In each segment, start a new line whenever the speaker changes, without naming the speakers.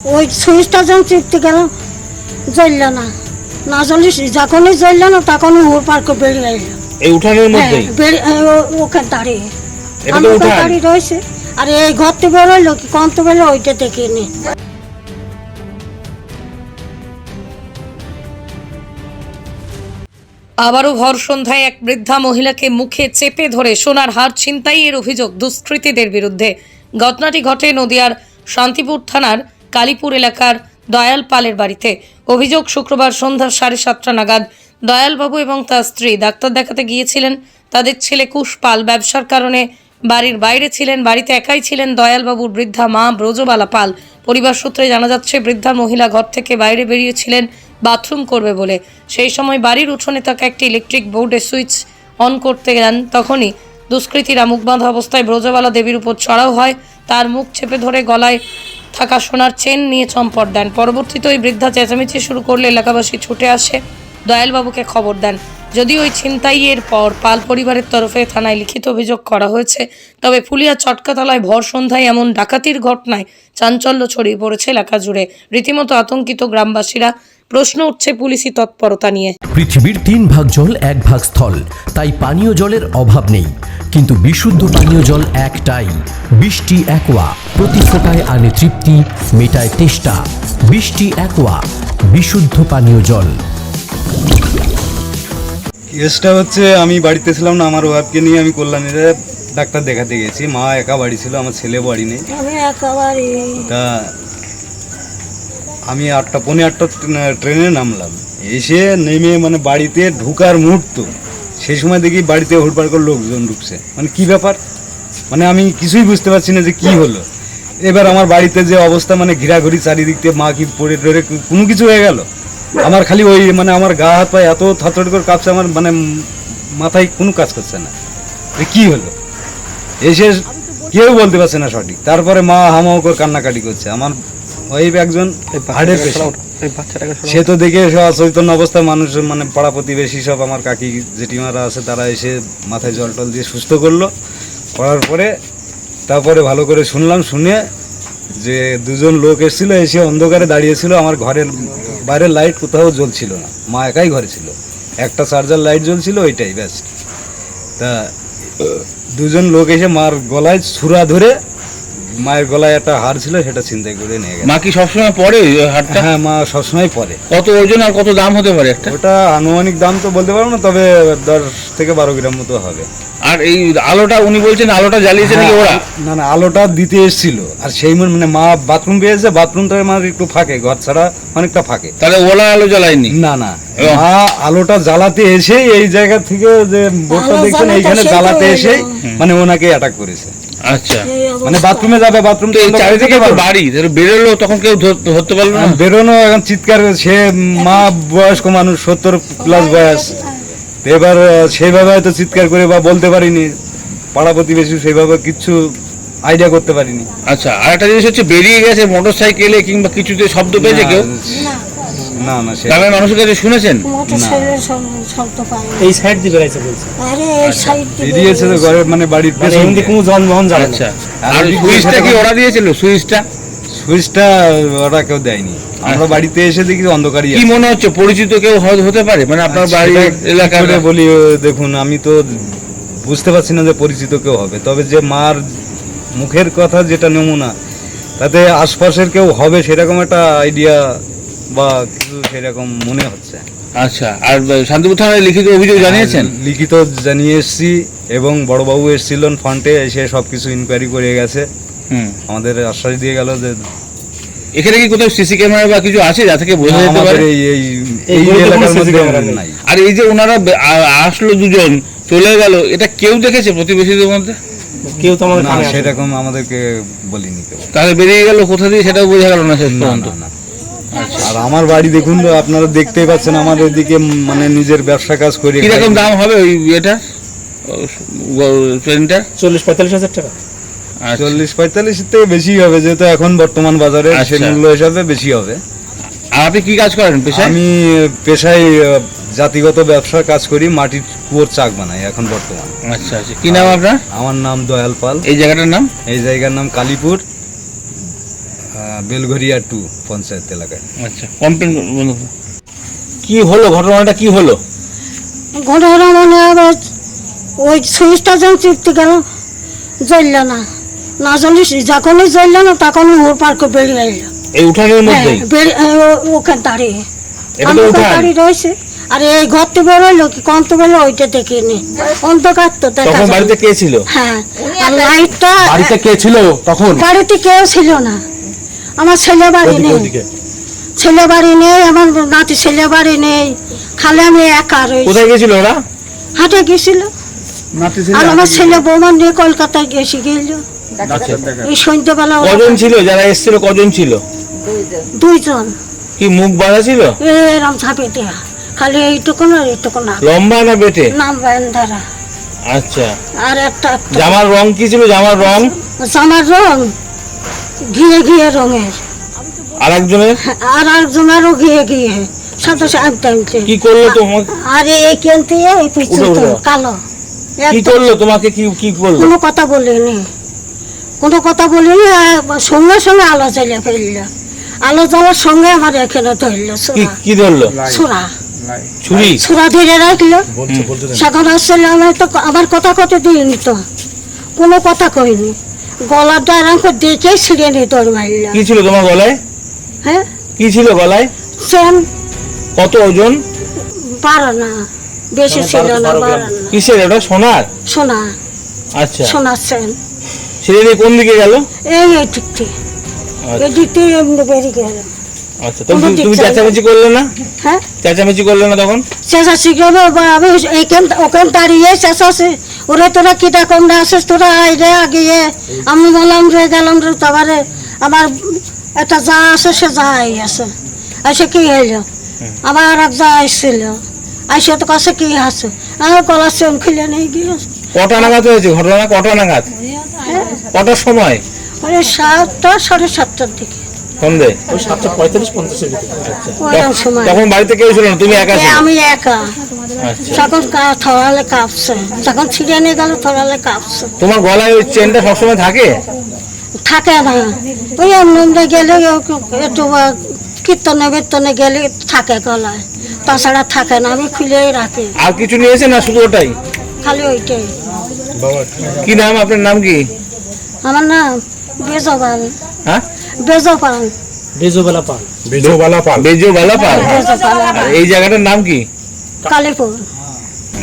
ওই সুইচটা যখন চিপতে গেলাম জ্বলল না, না জ্বলি যখনই জ্বলল না তখনই ওর পার করে বেরিয়ে এলো।
এই উঠানের মধ্যেই
ওকে দাঁড়িয়ে
এটা
আমি
তো
ওকে
উঠান।
দাঁড়িয়ে রয়েছে, আর এই ঘর থেকে বেরোলো কি কন্ত বেরোলো ওইটা দেখিনি।
আবারও ভর সন্ধ্যায় এক বৃদ্ধা মহিলাকে মুখে চেপে ধরে সোনার হার ছিনতাইয়ের অভিযোগ দুষ্কৃতীদের বিরুদ্ধে। ঘটনাটি ঘটে নদিয়ার শান্তিপুর থানার কালীপুর এলাকার দয়াল পালের বাড়িতে। অভিযোগ, শুক্রবার সন্ধ্যা 7:30 নাগাদ দয়ালবাবু এবং তার স্ত্রী ডাক্তার দেখাতে গিয়েছিলেন। তাদের ছেলে কুশ পাল ব্যবসার কারণে বাড়ির বাইরে ছিলেন। বাড়িতে একাই ছিলেন দয়ালবাবুর বৃদ্ধা মা ব্রজবালা পাল। পরিবার সূত্রে জানা যাচ্ছে, বৃদ্ধা মহিলা ঘর থেকে বাইরে বেরিয়েছিলেন বাথরুম করবে বলে। সেই সময় বাড়ির উঠোনে থাকা একটি ইলেকট্রিক বোর্ডে সুইচ অন করতে যান। তখনই দুষ্কৃতীরা মুখ বাঁধা অবস্থায় ব্রজবালা দেবীর উপর চড়াও হয়। তার মুখ চেপে ধরে গলায় থাকা সোনার চেন নিয়ে চম্পট দেন। পরবর্তীতে ওই বৃদ্ধা চেঁচামেচি শুরু করলে এলাকাবাসী ছুটে আসে, দয়ালবাবুকে খবর দেন। যদিও ওই ছিনতাইয়ের পর পাল পরিবারের তরফে থানায় লিখিত অভিযোগ করা হয়েছে, তবে ফুলিয়া চটকাতলায় ভর সন্ধ্যায় এমন ডাকাতির ঘটনায় চাঞ্চল্য ছড়িয়ে পড়েছে এলাকা জুড়ে। রীতিমতো আতঙ্কিত গ্রামবাসীরা। প্রশ্ন উঠছে পুলিশি তৎপরতা নিয়ে।
পৃথিবীর 3 ভাগ জল 1 ভাগ স্থল, তাই পানীয় জলের অভাব নেই। কিন্তু বিশুদ্ধ পানীয় জল একটাই, বৃষ্টি অ্যাকোয়া। প্রতি ফোঁটায় আনে তৃপ্তি, মেটায় তেষ্টা। বৃষ্টি অ্যাকোয়া, বিশুদ্ধ পানীয় জল।
কেসটা হচ্ছে, আমি বাড়িতে ছিলাম না, আমার ওয়াইফকে নিয়ে আমি কল্যাণীতে ডাক্তার দেখাতে গেছি। মা একা বাড়ি ছিল, আমার ছেলে বাড়ি নেই।
আমি একেবারে
তা আমি 8:45 ট্রেনে নামলাম। এসে নেমে মানে বাড়িতে ঢুকার মুহূর্ত, সেই সময় দেখি বাড়িতে হুড়পাড় করে লোকজন ঢুকছে। মানে কি ব্যাপার, মানে আমি কিছুই বুঝতে পারছি না যে কি হলো। এবার আমার বাড়িতে যে অবস্থা, মানে ঘোরাঘুরি চারিদিক থেকে, মা কি পড়ে টড়ে কোনো কিছু হয়ে গেল। আমার খালি ওই মানে আমার গা হাত পায়ে এত থরথর করে কাঁপছে, আমার মানে মাথায় কোনো কাজ করছে না যে কি হলো। এসে কেউ বলতে পারছে না সঠিক। তারপরে মা হামাও করে কান্নাকাটি করছে। আমার ওয়াইফ একজন হার্টের পেশেন্ট, সে তো দেখে সব অচৈতন্য অবস্থায় মানুষ, মানে পাড়া প্রতিবেশী সব আমার কাকি জেঠিমারা আছে, তারা এসে মাথায় জল টল দিয়ে সুস্থ করলো। করার পরে তারপরে ভালো করে শুনলাম, শুনে যে 2জন লোক এসেছিলো, এসে অন্ধকারে দাঁড়িয়েছিল। আমার ঘরের বাইরের লাইট কোথাও জ্বলছিল না, মা একাই ঘরে ছিল, একটা চার্জার লাইট জ্বলছিল, ওইটাই ব্যাস। তা 2জন লোক এসে মার গলায় ছুরা ধরে, মায়ের গলায় একটা হার ছিল, সেটা ছিনতাই করে নিয়ে গেছে।
মা কি সবসময় পরে হাটটা?
হ্যাঁ, মা সবসময় পরে।
কত ওজন আর কত দাম হতে পারে একটা?
ওটা আনুমানিক দাম তো বলতে পারবো না, তবে 10 থেকে 12 গ্রাম মতো হবে।
আর এই আলোটা, উনি বলছেন আলোটা জ্বালিয়েছে নাকি ওরা?
না না, আলোটা দিতে এসেছিল, আর সেই মানে মা বাথরুম পেয়েছে, বাথরুমটা আমার একটু ফাঁকে, ঘর ছাড়া অনেকটা ফাঁকে।
তাহলে ওলা আলো জ্বালায়নি?
না না, মা আলোটা জ্বালাতে এসে এই জায়গা থেকে যে বোর্ডটা
আলো
দেখছেন,
জ্বালাতে
এইখানে
সেই তো
জ্বালাতে
হলো।
এসে মানে ওনাকে অ্যাটাক করেছে।
আচ্ছা,
এই অবস্থা।
মানে বাথরুমে যাবে, বাথরুম
তো এই চারিদিকে তো বাড়ি, তাহলে বেরোলো তখন কেউ ধরতে পারলো না?
বেরোনো এখন চিৎকার, সে মা বয়স্ক মানুষ, 70 প্লাস বয়স। তো এবার সেইভাবে হয়তো চিৎকার করে বা বলতে পারিনি, পাড়া প্রতিবেশী সেইভাবে কিচ্ছু আইডিয়া করতে পারিনি।
আচ্ছা, আর একটা জিনিস হচ্ছে, বেরিয়ে গেছে মোটর সাইকেলে কিংবা কিছুতে শব্দ পেয়েছে কেউ?
না না, সে
গ্রামের মানুষের কাছে শুনেছেন?
মোটর সাইকেলের শব্দ পাই।
এই সাইড দিয়ে বেড়াইছে বলছে,
আরে এই সাইড দিয়ে
বেরিয়েছে তো ঘরের মানে বাড়ির
মানে
পেছন
এমনি
দিয়ে।
কোনো যানবাহন যাবে না।
আচ্ছা,
আর
আর
ওই
সুইচটা কি
সাইডে-
ওরা দিয়েছিল? সুইচটা
সুইচটা ওরা কেউ দেয়নি। আমরা বাড়িতে এসে দেখি অন্ধকারই
কি
আছে।
মনে হচ্ছে, পরিচিত কেউ হতে পারে? মানে আপনার বাড়ির
সেটা কি
এলাকার?
করে বলি, দেখুন আমি তো বুঝতে পারছি না যে পরিচিত কেউ হবে, তবে যে মার মুখের কথা যেটা নমুনা, তাতে আশপাশের কেউ হবে সেরকম একটা আইডিয়া বা কিছু সেরকম মনে হচ্ছে।
আচ্ছা, আর শান্তিপুর থানায় লিখিত অভিযোগ জানিয়েছেন?
আর লিখিত জানিয়ে এসছি, এবং বড়বাবু এসেছিলেন ফ্রন্টে, এসে সবকিছু ইনকোয়ারি করে গেছে। আমাদের আশ্বাস দিয়ে গেল যে
এখানে কি কোথাও সিসি ক্যামেরা বা কিছু আছে যা থেকে বোঝা যেতে
আমাদের
পারে?
এই
গলিতে কোনো
এলাকার
CC
মধ্যে
ক্যামেরা নেই।
নাই।
আর এই যে ওনারা আসলো 2জন চলে গেল, এটা কেউ দেখেছে প্রতিবেশীদের মধ্যে?
কেউ তো আমাদের
না,
কানে আসে না।
সেরকম আমাদেরকে বলিনি কেউ।
তাহলে বেরিয়ে গেল কোথা দিয়ে সেটাও বোঝা গেল না শেষ
না
পর্যন্ত?
না না। আর আমার বাড়ি দেখুন তো, আপনারা দেখতেই পাচ্ছেন, আমার ওইদিকে মানে নিজের ব্যবসা কাজ করি।
কিরকম দাম হবে ওই এটা ট্রেনটা?
40-45 হাজার টাকা।
40-45 থেকে বেশি হবে, যেহেতু এখন বর্তমান বাজারে
আচ্ছা।
সেই মূল্য হিসাবে বেশি হবে।
আর আপনি কি কাজ করেন পেশায়?
আমি পেশায় জাতিগত ব্যবসার কাজ করি, মাটির কুয়োর চাক বানাই এখন বর্তমান।
আচ্ছা আচ্ছা, কি নাম আপনার?
আমার নাম দয়াল পাল।
এই জায়গাটার নাম?
এই জায়গার নাম কালীপুর, বেলঘরিয়া 2 পঞ্চায়েত এলাকায়।
আচ্ছা, কমপ্লেন কি হলো, ঘটনাটা কি হলো?
ঘটনা মানে আবার ওই সুইচটা যখন চিপতে গেল জ্বলল না, না জ্বলি যখনই জ্বলল না তখনই ওর পার্কে বেরিয়ে এলো।
এই উঠানের মধ্যেই?
ওখানে দাঁড়িয়ে
এটা তো উঠান।
দাঁড়িয়ে রয়েছে, আর এই ঘরতে বেরোলো কি কমতে বেরোলো ওইটা দেখিনি, অন্ধকার তো দেখা
তখন
যায়।
বাড়িতে কে ছিল?
হ্যাঁ, আর লাইটটা
বাড়িতে কে ছিল তখন?
বাড়িতে কেউ ছিল না, আমার ছেলে বাড়ি নেই, ছেলে বাড়ি নেই, আমার নাতি ছেলে বাড়ি নেই, খালি আমি একা রয়েছি।
কোথায় গেছিল ওরা?
হাটে গেছিল, আর আমার ছেলে বৌমা নিয়ে কলকাতায় গেছে গেল এই সন্ধ্যেবেলা। ওরা
কজন ছিল যারা এসেছিল, কজন ছিল?
2 জন,
কি মুখ বাঁধা ছিল?
এরম ঝাঁপে দেয়া, খালি এইটুকু না এইটুকু না,
লম্বা না বেটে?
নাম বান্ধারা।
আচ্ছা,
আর একটা
জামার রং কি ছিল? জামার রং?
জামার রং ঘিয়ে ঘিয়ে রঙের,
আর একজনের?
আর একজনেরও ঘিয়ে ঘিয়ে সাথে টাইমতে।
কি করলো তোমাকে?
আর এই কেনতে এই পিছনে
উঠো, উঠো।
কালো
কি
একদম।
করলো তোমাকে? কি কি করলো?
কোনো কথা বলিনি, কোনো কথা বলিনি, সঙ্গে সঙ্গে আলো জ্বালিয়ে ফেললো, আলো জ্বালার সঙ্গে আমার এখানে ধরলো
কি কি ধরলো?
সুরা,
ছুরি?
সুরা ধরে রাখলো। সেখন আসছিল, আমি তো আমার কথা দিইনি তো, কোনো কথা কইনি, গলাটা এরকম করে দেখে ছিঁড়ে নিয়ে দৌড় মারলাম।
কি ছিল তোমার গলায়?
হ্যাঁ,
কি ছিল গলায়?
সেন
কত ওজন?
12 না, বেশি ছিল না, 12 না,
কিসের এটা? সোনার?
সোনা,
আচ্ছা,
সোনার সেন।
ছেলে নিয়ে কোন দিকে গেল?
এই দিকটি, এই দিকটি এমনি বেরিয়ে গেল।
আচ্ছা, তুমি চেঁচামেচি করলে না?
হ্যাঁ,
চেঁচামেচি করলে না তখন?
চেঁচাচ্ছি কেন? আমি ওখানে দাঁড়িয়ে চেঁচাচ্ছি, ওরে তোরা কিটা কম না আসিস, তোরা আইরে আগিয়ে। আমি বললাম রে গেলাম রে, তারপরে আমার একটা যা আছে সে যা আছে, এসে কি হইলো, আমার আর এক যা আসছিল, আইসে তো কাছে কি আছে, আমার গলার চেন খুলে নিয়ে গিয়ে
কটা নাগাদ হয়েছে ঘটনা? কটা নাগাদ? কটার সময়?
ওই 7টা 7:30টার দিকে,
সন্ধে?
ওই 7:45-50-এর ভিতরে। আচ্ছা,
ওইরকম সময়।
তখন বাড়িতে কেউ ছিল না, তুমি একা ছিলে?
আমি একা,
আচ্ছা,
যখন থরালে কাঁপছে, যখন ছিঁড়ে নিয়ে গেল থরালে কাঁপছে।
তোমার গলায় ওই চেনটা সবসময় থাকে?
থাকে না, ওই এমনি গেলে একটু কীর্তনে বেতনে গেলে থাকে গলায়, তাছাড়া থাকে না, আমি খুলেই রাখি,
আর কিছু নিয়েছে না শুধু ওটাই?
খালি ওইটাই।
কি নাম? আপনার নাম কি?
আমার নাম বেজবাল,
হ্যাঁ,
বেজপাল,
বেজোবেলা পাল।
বেজোবালা পাল। বেজোবালা পাল।
বেজপাল,
আর এই জায়গাটার নাম কি?
কালীপুর।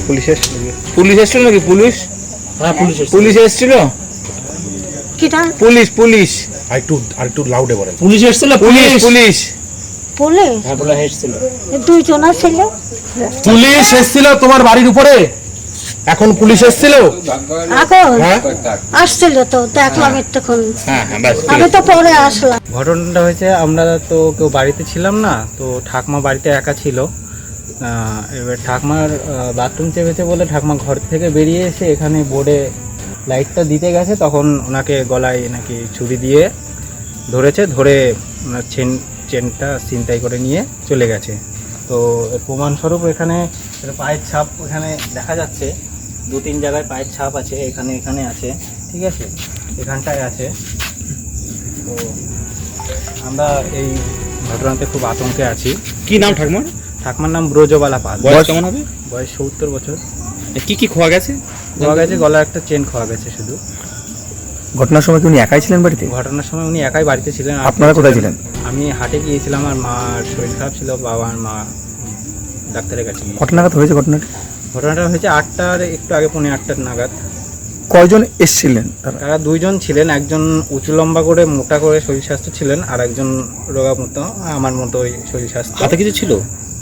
পুলিশ এসেছিল নাকি? পুলিশ?
হ্যাঁ, পুলিশ এসেছে।
পুলিশ এসেছিল?
কিটা
পুলিশ
আরেকটু লাউডে বলেন।
পুলিশ এসেছিল?
পুলিশ
পুলিশ
হ্যাঁ, বলে এসেছিল।
2 জন ছিল।
পুলিশ এসেছিল তোমার বাড়ির উপরে? এখন পুলিশ এসেছিল?
এখন
হ্যাঁ,
আসছিল তো, দেখলাম একটুক্ষণ,
হ্যাঁ হ্যাঁ, ব্যাস, ঠিক
আমি
আছে।
তো পরে আসলাম।
ঘটনাটা হয়েছে, আমরা তো কেউ বাড়িতে ছিলাম না, তো ঠাকমা বাড়িতে একা ছিল। এবার ঠাকমার বাথরুম চেপেছে বলে ঠাকমা ঘর থেকে বেরিয়ে এসে এখানে বোর্ডে লাইটটা দিতে গেছে, তখন ওনাকে গলায় নাকি ছুরি দিয়ে ধরেছে, ধরে ওনার চেনটা ছিনতাই করে নিয়ে চলে গেছে। তো এর প্রমাণস্বরূপ এখানে এর পায়ের ছাপ এখানে দেখা যাচ্ছে, 2-3 জায়গায় পায়ের ছাপ আছে, এখানে আছে, ঠিক আছে, এখানটায় আছে। তো আমরা এই ঘটনাতে খুব আতঙ্কে আছি।
কি নাম ঠাকুমার?
ঠাকুমার নাম ব্রজবালা পাল।
বয়স কেমন হবে?
বয়স 70 বছর।
কি খোয়া গেছে?
খোয়া গেছে, গলার একটা চেন খোয়া গেছে শুধু।
ঘটনার সময় কি উনি একাই ছিলেন বাড়িতে?
ঘটনার সময় উনি একাই বাড়িতে ছিলেন। আর
আপনারা কোথায় ছিলেন?
আমি হাটে গিয়েছিলাম, আর মার শরীর খারাপ ছিল, বাবা আর মা ডাক্তারের কাছে গিয়েছিল।
ঘটনাটা হয়েছে ঘটনাটা
ঘটনাটা হয়েছে 8টার একটু আগে, 8:45 নাগাদ।
কয়জন এসেছিলেন তারা?
তারা 2 জন ছিলেন, একজন উঁচু লম্বা করে মোটা করে শরীর স্বাস্থ্য ছিলেন, আর একজন রোগা মতো আমার মতো ওই শরীর স্বাস্থ্য।
হাতে কিছু ছিল?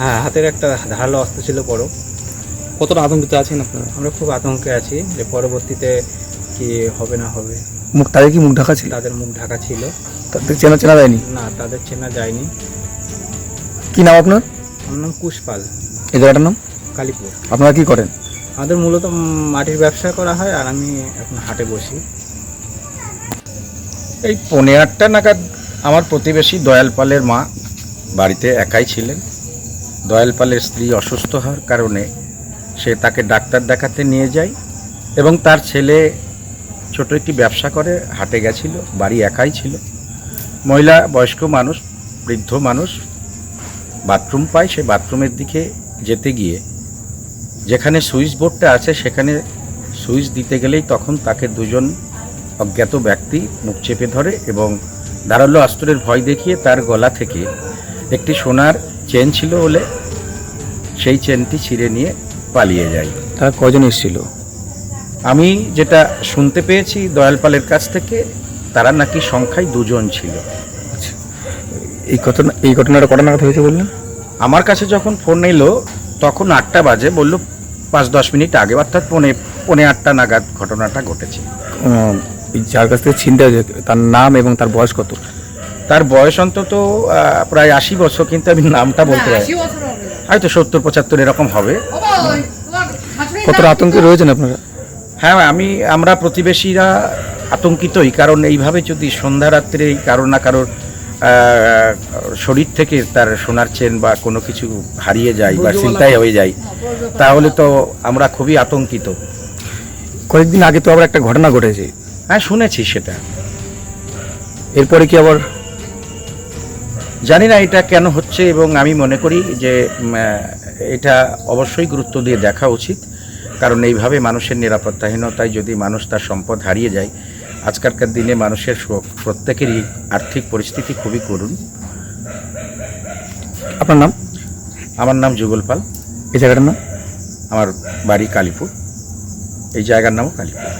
হ্যাঁ, হাতের একটা ধারালো অস্ত্র ছিল বড়।
কতটা আতঙ্কিত আছেন আপনারা?
আমরা খুব আতঙ্কে আছি যে পরবর্তীতে কি হবে না হবে।
তাদের কি মুখ ঢাকা ছিল?
তাদের মুখ ঢাকা ছিল।
তাদের চেনা যায়নি?
না, তাদের চেনা যায়নি।
কি নাম আপনার?
আমার নাম কুশপাল।
এই জায়গাটার নাম?
কালীপুর।
আপনারা কি করেন?
আমাদের মূলত মাটির ব্যবসা করা হয়, আর আমি এখন হাটে বসি।
এই 8:15 নাগাদ আমার প্রতিবেশী দয়াল পালের মা বাড়িতে একাই ছিলেন। দয়াল পালের স্ত্রী অসুস্থ হওয়ার কারণে সে তাকে ডাক্তার দেখাতে নিয়ে যায়, এবং তার ছেলে ছোট একটি ব্যবসা করে হাটে গেছিল, বাড়ি একাই ছিল। মহিলা বয়স্ক মানুষ, বৃদ্ধ মানুষ বাথরুম পায়, সে বাথরুমের দিকে যেতে গিয়ে যেখানে সুইচ বোর্ডটা আছে সেখানে সুইচ দিতে গেলেই তখন তাকে দুজন অজ্ঞাত ব্যক্তি মুখ চেপে ধরে এবং ধারালো অস্ত্রের ভয় দেখিয়ে তার গলা থেকে একটি সোনার চেন ছিল বলে সেই চেনটি ছিঁড়ে নিয়ে পালিয়ে যায়।
তারা কজন এসেছিল?
আমি যেটা শুনতে পেয়েছি দয়ালপালের কাছ থেকে, তারা নাকি সংখ্যায় 2 জন ছিল।
এই ঘটনাটা কটা নাগাদ হয়েছে বললেন?
আমার কাছে যখন ফোন এলো তখন 8টা বাজে, বললো 5-10 মিনিট আগে, অর্থাৎ পৌনে 8টা নাগাদ ঘটনাটা ঘটেছে।
যার কাছ থেকে ছিনতে হয়েছে তার নাম এবং তার বয়স কত?
তার বয়স অন্তত প্রায় 80 বছর, কিন্তু আমি নামটা বলতে পারি হয়তো 70-75 এরকম হবে।
কতটা আতঙ্কে রয়েছেন আপনারা?
হ্যাঁ, আমরা প্রতিবেশীরা আতঙ্কিতই, কারণ এইভাবে যদি সন্ধ্যা রাত্রে কারো না কারোর শরীর থেকে তার সোনার চেন বা কোনো কিছু হারিয়ে যায় বা ছিনতাই হয়ে যায় তাহলে তো আমরা খুবই আতঙ্কিত।
কয়েকদিন আগে তো আবার একটা ঘটনা ঘটেছে।
হ্যাঁ, শুনেছি সেটা।
এরপরে কি আবার?
জানি না এটা কেন হচ্ছে, এবং আমি মনে করি যে এটা অবশ্যই গুরুত্ব দিয়ে দেখা উচিত, কারণ এইভাবে মানুষের নিরাপত্তাহীনতায় যদি মানুষ তার সম্পদ হারিয়ে যায়, আজকালকার দিনে মানুষের প্রত্যেকেরই আর্থিক পরিস্থিতি খুবই করুণ।
আপনার নাম?
আমার নাম যুগল পাল।
এই জায়গাটার নাম?
আমার বাড়ি কালীপুর, এই জায়গার নামও কালীপুর।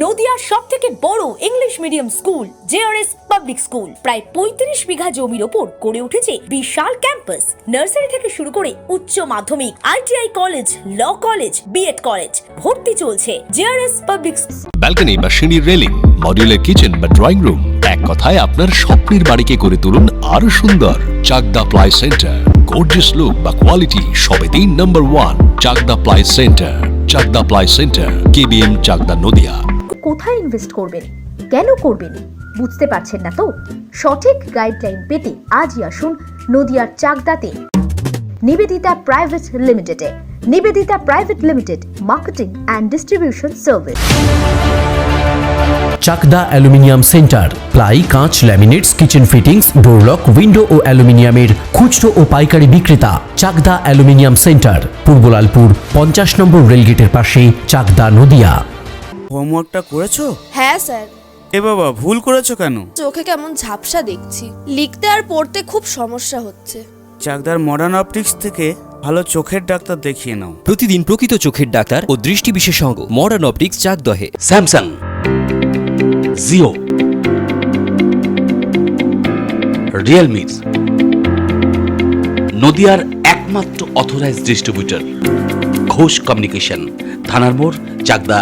নদিয়ার সব থেকে বড় English medium school JRS public school প্রায় 35 বিঘা জমির ওপর গড়ে উঠেছে বিশাল ক্যাম্পাস। নার্সারি থেকে শুরু করে উচ্চ মাধ্যমিক, ITI college, law college, BEd college, ভর্তি চলছে জেআরএস পাবলিক।
ব্যালকনি বা সিঁড়ির রেলিং, মডিউলার কিচেন বা ড্রয়িং রুম, এক কথায় আপনার স্বপ্নের বাড়িকে করে তুলুন আরো সুন্দর। Chakdah ply centre, gorgeous look বা কোয়ালিটি সবে 3 number 1 Chakdah ply centre. Chakdah ply centre, KBM, Chakdah, Nadia.
কোথায় ইনভেস্ট করবেন, কেন করবেন বুঝতে পারছেন না তো? সঠিক গাইডলাইন পেতে আজই আসুন নদিয়ার চাকদাতে নিবেদিতা প্রাইভেট লিমিটেডে। Nivedita private limited, marketing and distribution service.
Chakdah aluminium centre, ply, কাঁচ, laminates, kitchen fittings, door lock, window ও অ্যালুমিনিয়ামের খুচরো ও পাইকারি বিক্রেতা। Chakdah aluminium centre, Purbalalpur 50 number রেলগেটের পাশে, চাকদা, নদিয়া।
হোমওয়ার্কটা করেছো?
হ্যাঁ স্যার।
এ বাবা, ভুল করেছো কেন?
চোখে কেমন ঝাপসা দেখছি, লিখতে আর পড়তে খুব সমস্যা হচ্ছে।
চাকদার মডার্ন অপটিক্স থেকে ভালো চোখের ডাক্তার দেখিয়ে নাও।
প্রতিদিন প্রকৃত চোখের ডাক্তার ও দৃষ্টি বিশেষজ্ঞ মডার্ন অপটিক্স, চাকদহে।
স্যামসাং, জিও, রিয়েলমি, নদিয়ার একমাত্র অথরাইজড ডিস্ট্রিবিউটর ঘোষ কমিউনিকেশন, থানার মোড়, চাকদা।